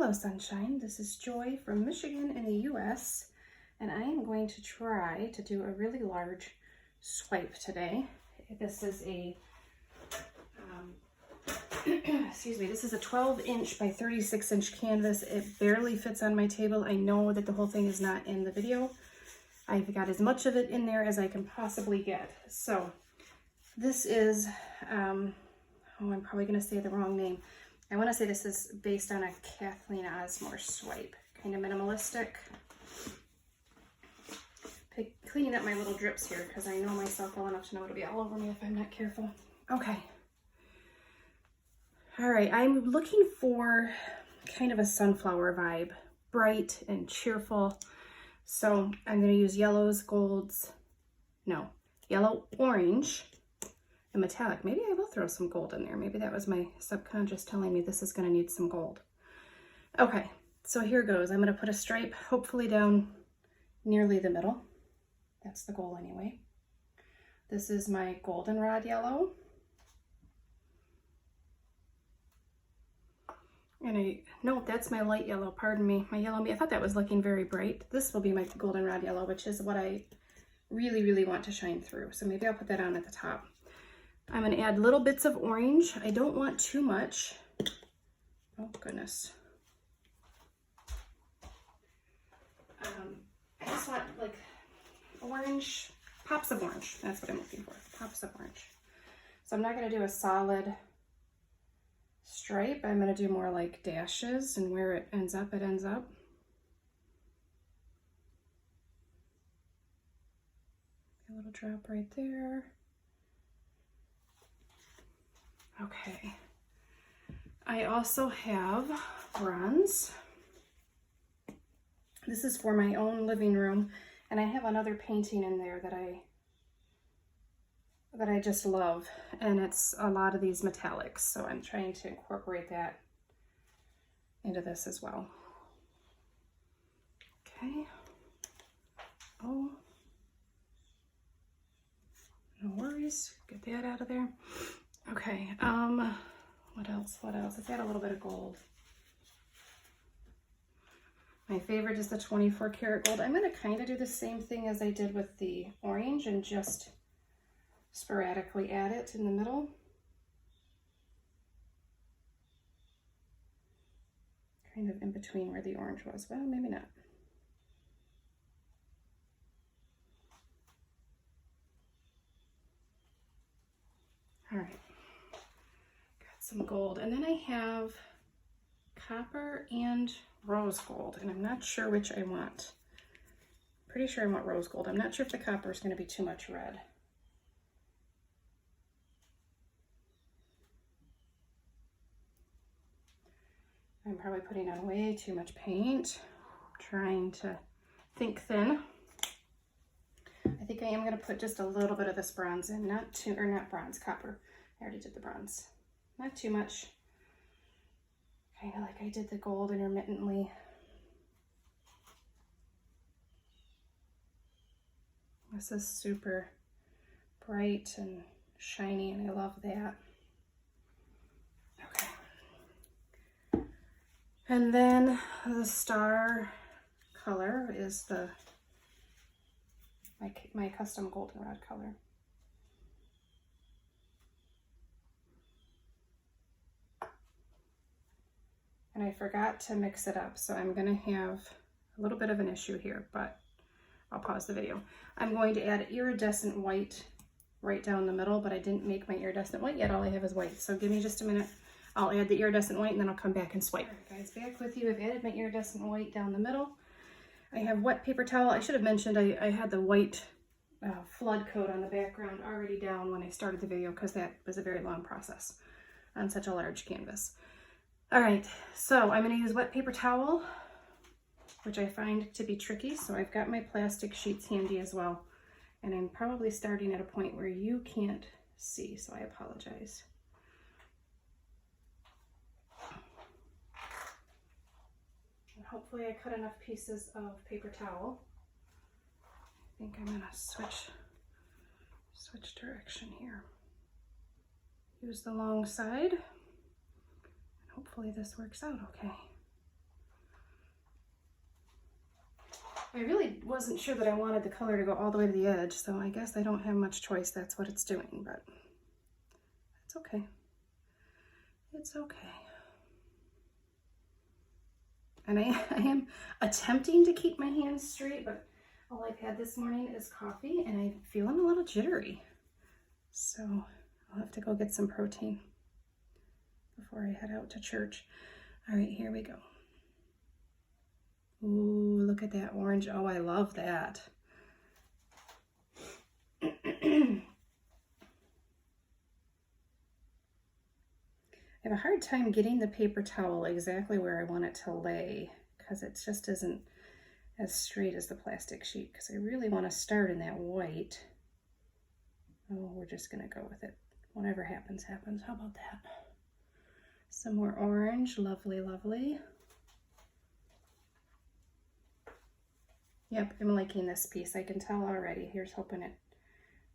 Hello sunshine, this is Joy from Michigan in the US, and I am going to try to do a really large swipe today. This is a, excuse me, this is a 12-inch by 36-inch canvas. It barely fits on my table. I know that the whole thing is not in the video. I've got as much of it in there as I can possibly get. So this is, I'm probably gonna say the wrong name. I want to say this is based on a Cathleen Ozmore swipe, kind of minimalistic. Cleaning up my little drips here because I know myself well enough to know it'll be all over me if I'm not careful. Okay. All right, I'm looking for kind of a sunflower vibe, bright and cheerful. So I'm going to use yellows, golds, no, yellow, orange, and metallic. Maybe I will throw some gold in there. Maybe that was my subconscious telling me this is going to need some gold. Okay, so here goes. I'm going to put a stripe hopefully down nearly the middle. That's the goal anyway. This is my goldenrod yellow. And no, that's my light yellow, pardon me. My yellow, I thought that was looking very bright. This will be my goldenrod yellow, which is what I really, really want to shine through. So maybe I'll put that on at the top. I'm going to add little bits of orange. I don't want too much. Oh, goodness. I just want like orange, pops of orange. That's what I'm looking for, pops of orange. So I'm not going to do a solid stripe. I'm going to do more like dashes, and where it ends up, it ends up. A little drop right there. Okay, I also have bronze. This is for my own living room, and I have another painting in there that I just love, and it's a lot of these metallics, so I'm trying to incorporate that into this as well. Okay. Oh, no worries. Get that out of there. Okay, what else? Let's add a little bit of gold. My favorite is the 24 karat gold. I'm going to kind of do the same thing as I did with the orange and just sporadically add it in the middle. Kind of in between where the orange was. Well, maybe not. All right. Some gold, and then I have copper and rose gold, and I'm not sure which I want. Pretty sure I want rose gold. I'm not sure if the copper is going to be too much red. I'm probably putting on way too much paint. I'm trying to think thin. I think I am going to put just a little bit of this bronze in, not bronze, copper. I already did the bronze. Not too much. Kind of like I did the gold intermittently. This is super bright and shiny, and I love that. Okay. And then the star color is my custom goldenrod color. And I forgot to mix it up, so I'm gonna have a little bit of an issue here, but I'll pause the video. I'm going to add iridescent white right down the middle, but I didn't make my iridescent white yet. All I have is white, so give me just a minute. I'll add the iridescent white and then I'll come back and swipe. All right, guys, back with you. I've added my iridescent white down the middle. I have wet paper towel. I should have mentioned I had the white flood coat on the background already down when I started the video because that was a very long process on such a large canvas. All right, so I'm going to use wet paper towel, which I find to be tricky. So I've got my plastic sheets handy as well. And I'm probably starting at a point where you can't see, so I apologize. And hopefully I cut enough pieces of paper towel. I think I'm going to switch direction here. Use the long side. Hopefully this works out okay. I really wasn't sure that I wanted the color to go all the way to the edge, so I guess I don't have much choice. That's what it's doing, but it's okay. It's okay. And I am attempting to keep my hands straight, but all I've had this morning is coffee and I'm feeling a little jittery. So I'll have to go get some protein before I head out to church. All right, here we go. Ooh, look at that orange. Oh, I love that. I have a hard time getting the paper towel exactly where I want it to lay because it just isn't as straight as the plastic sheet, because I really want to start in that white. Oh, we're just going to go with it. Whatever happens, happens. How about that? Some more orange. Lovely, lovely. Yep, I'm liking this piece. I can tell already. Here's hoping it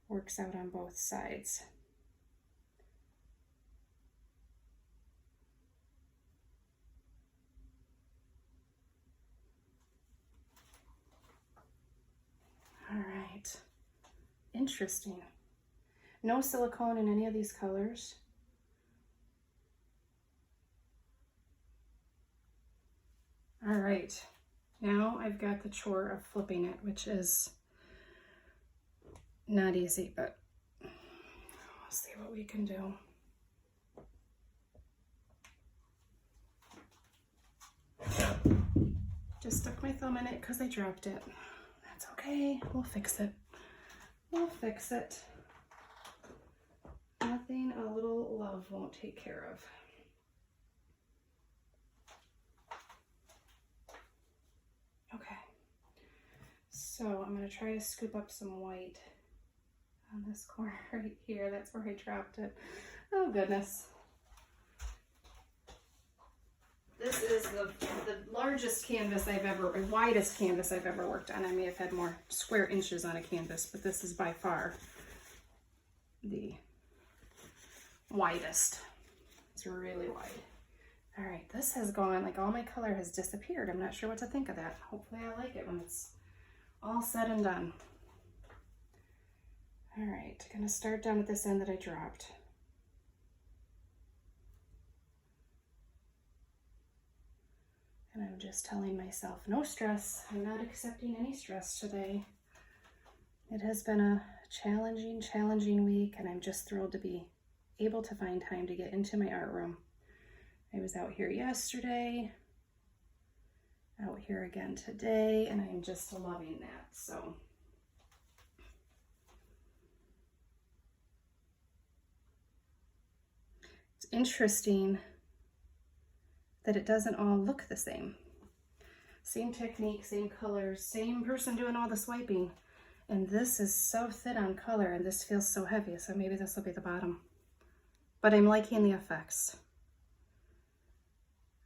works out on both sides. All right, interesting. No silicone in any of these colors. All right, now I've got the chore of flipping it, which is not easy, but we'll see what we can do. Just stuck my thumb in it because I dropped it. That's okay, we'll fix it. We'll fix it. Nothing a little love won't take care of. Okay, so I'm going to try to scoop up some white on this corner right here. That's where I dropped it. Oh goodness. This is the largest canvas I've ever, or widest canvas I've ever worked on. I may have had more square inches on a canvas, but this is by far the widest. It's really wide. All right, this has gone, like all my color has disappeared. I'm not sure what to think of that. Hopefully I like it when it's all said and done. All right, gonna start down at this end that I dropped. And I'm just telling myself, no stress. I'm not accepting any stress today. It has been a challenging week, and I'm just thrilled to be able to find time to get into my art room. I was out here yesterday, out here again today, and I'm just loving that. So it's interesting that it doesn't all look the same. Same technique, same colors, same person doing all the swiping. And this is so thin on color and this feels so heavy, so maybe this will be the bottom. But I'm liking the effects.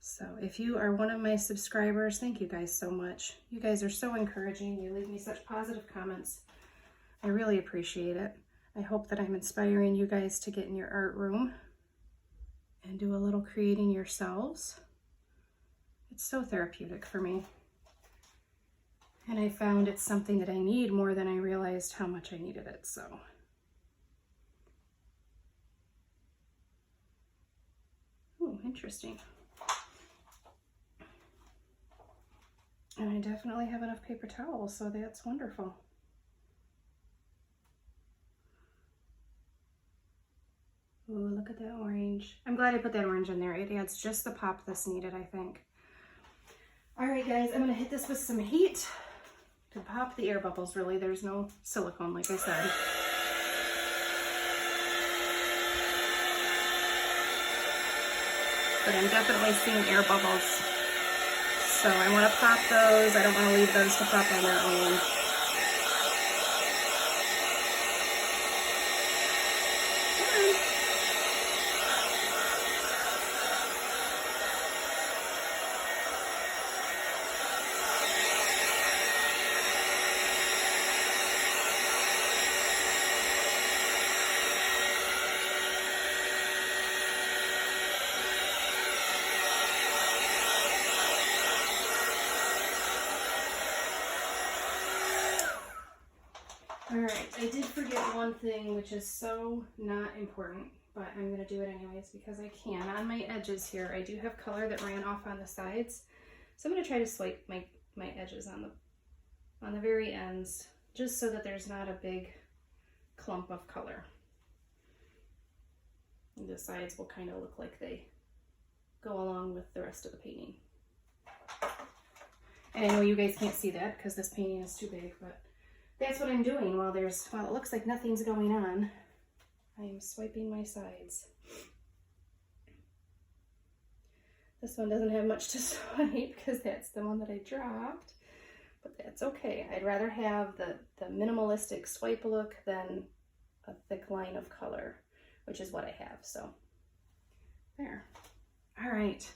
So if you are one of my subscribers, thank you guys so much. You guys are so encouraging. You leave me such positive comments. I really appreciate it. I hope that I'm inspiring you guys to get in your art room and do a little creating yourselves. It's so therapeutic for me. And I found it's something that I need more than I realized how much I needed it, so. Oh, interesting. And I definitely have enough paper towels, so that's wonderful. Ooh, look at that orange. I'm glad I put that orange in there. It adds just the pop that's needed, I think. All right, guys, I'm gonna hit this with some heat to pop the air bubbles, really. There's no silicone, like I said. But I'm definitely seeing air bubbles. So I wanna pop those. I don't wanna leave those to pop on their own. All right, I did forget one thing, which is so not important, but I'm gonna do it anyways because I can. On my edges here, I do have color that ran off on the sides. So I'm gonna try to swipe my edges on the very ends, just so that there's not a big clump of color. And the sides will kind of look like they go along with the rest of the painting. And I know you guys can't see that because this painting is too big, but that's what I'm doing while it looks like nothing's going on. I am swiping my sides. This one doesn't have much to swipe because that's the one that I dropped, but that's okay. I'd rather have the minimalistic swipe look than a thick line of color, which is what I have, so there. All right.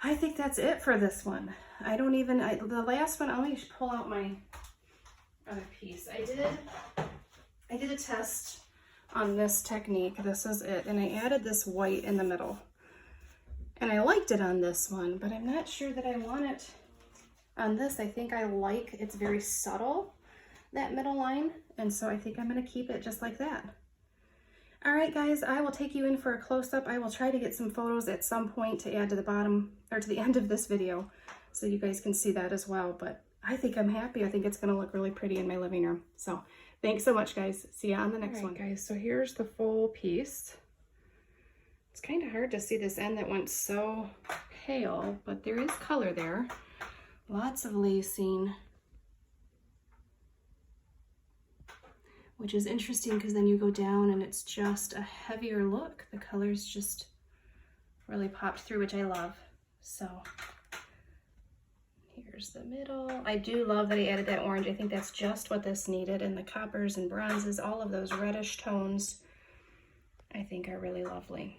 I think that's it for this one. The last one, let me pull out my other piece. I did a test on this technique. This is it. And I added this white in the middle. And I liked it on this one, but I'm not sure that I want it on this. I think it's very subtle, that middle line. And so I think I'm gonna keep it just like that. All right, guys, I will take you in for a close-up. I will try to get some photos at some point to add to the bottom or to the end of this video so you guys can see that as well. But I think I'm happy. I think it's gonna look really pretty in my living room. So thanks so much, guys. See you on the next one. Guys, so here's the full piece. It's kind of hard to see this end that went so pale, but there is color there. Lots of lacing, which is interesting because then you go down and it's just a heavier look. The colors just really popped through, which I love. So here's the middle. I do love that I added that orange. I think that's just what this needed. And the coppers and bronzes, all of those reddish tones, I think are really lovely.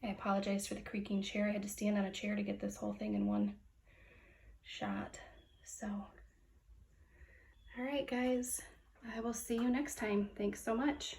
I apologize for the creaking chair. I had to stand on a chair to get this whole thing in one shot. So, all right, guys, I will see you next time. Thanks so much.